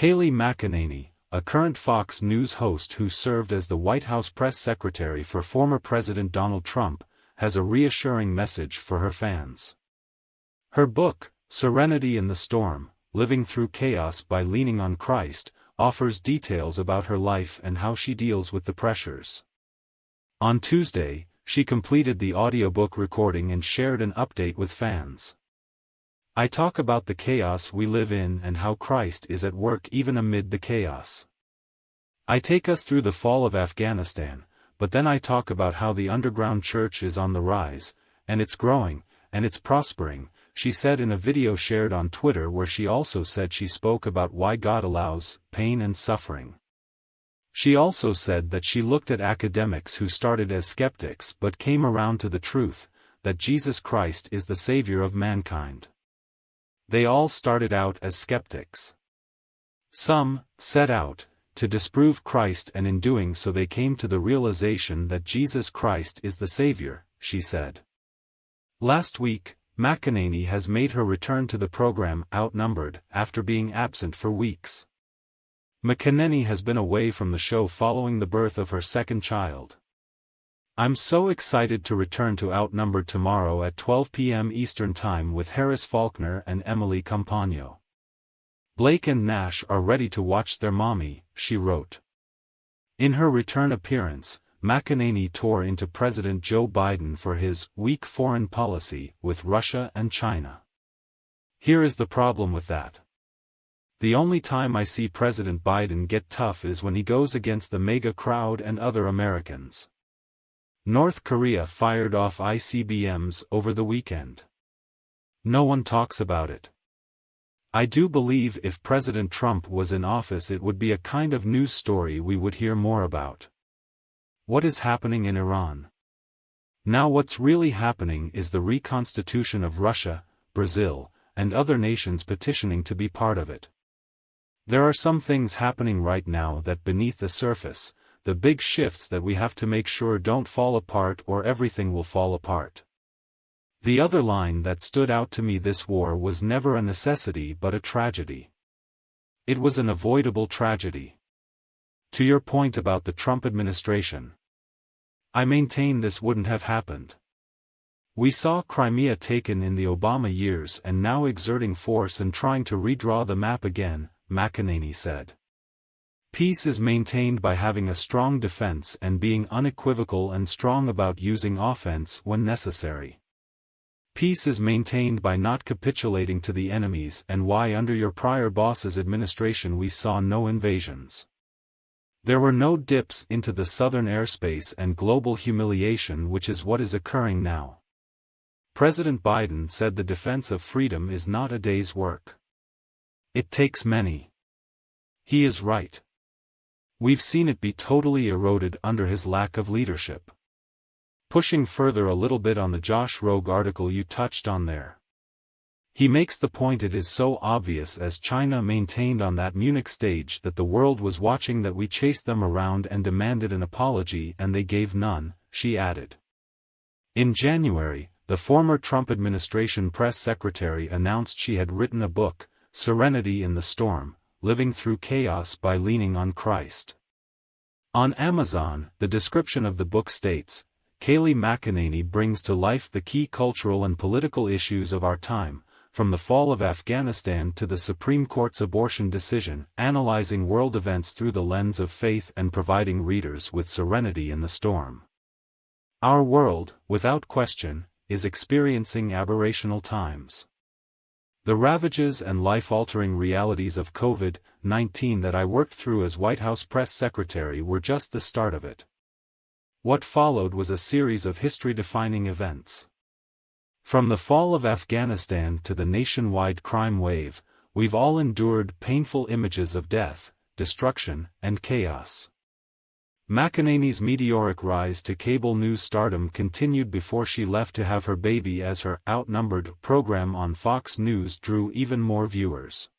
Kayleigh McEnany, a current Fox News host who served as the White House press secretary for former President Donald Trump, has a reassuring message for her fans. Her book, Serenity in the Storm, Living Through Chaos by Leaning on Christ, offers details about her life and how she deals with the pressures. On Tuesday, she completed the audiobook recording and shared an update with fans. I talk about the chaos we live in and how Christ is at work even amid the chaos. I take us through the fall of Afghanistan, but then I talk about how the underground church is on the rise, and it's growing, and it's prospering, she said in a video shared on Twitter, where she also said she spoke about why God allows pain and suffering. She also said that she looked at academics who started as skeptics but came around to the truth, that Jesus Christ is the Savior of mankind. They all started out as skeptics. Some set out to disprove Christ, and in doing so they came to the realization that Jesus Christ is the Savior, she said. Last week, McEnany has made her return to the program Outnumbered after being absent for weeks. McEnany has been away from the show following the birth of her second child. I'm so excited to return to Outnumbered tomorrow at 12 p.m. Eastern Time with Harris Faulkner and Emily Compagno. Blake and Nash are ready to watch their mommy, she wrote. In her return appearance, McEnany tore into President Joe Biden for his weak foreign policy with Russia and China. Here is the problem with that. The only time I see President Biden get tough is when he goes against the MAGA crowd and other Americans. North Korea fired off ICBMs over the weekend. No one talks about it. I do believe if President Trump was in office it would be a kind of news story we would hear more about. What is happening in Iran? Now what's really happening is the reconstitution of Russia, Brazil, and other nations petitioning to be part of it. There are some things happening right now that beneath the surface, the big shifts that we have to make sure don't fall apart or everything will fall apart. The other line that stood out to me: this war was never a necessity but a tragedy. It was an avoidable tragedy. To your point about the Trump administration, I maintain this wouldn't have happened. We saw Crimea taken in the Obama years and now exerting force and trying to redraw the map again, McEnany said. Peace is maintained by having a strong defense and being unequivocal and strong about using offense when necessary. Peace is maintained by not capitulating to the enemies, and why under your prior boss's administration we saw no invasions. There were no dips into the southern airspace and global humiliation, which is what is occurring now. President Biden said the defense of freedom is not a day's work. It takes many. He is right. We've seen it be totally eroded under his lack of leadership. Pushing further a little bit on the Josh Rogue article you touched on there. He makes the point it is so obvious, as China maintained on that Munich stage that the world was watching, that we chased them around and demanded an apology and they gave none, she added. In January, the former Trump administration press secretary announced she had written a book, Serenity in the Storm, Living Through Chaos by Leaning on Christ. On Amazon, the description of the book states, Kayleigh McEnany brings to life the key cultural and political issues of our time, from the fall of Afghanistan to the Supreme Court's abortion decision, analyzing world events through the lens of faith and providing readers with serenity in the storm. Our world, without question, is experiencing aberrational times. The ravages and life-altering realities of COVID-19 that I worked through as White House press secretary were just the start of it. What followed was a series of history-defining events. From the fall of Afghanistan to the nationwide crime wave, we've all endured painful images of death, destruction, and chaos. McEnany's meteoric rise to cable news stardom continued before she left to have her baby, as her Outnumbered program on Fox News drew even more viewers.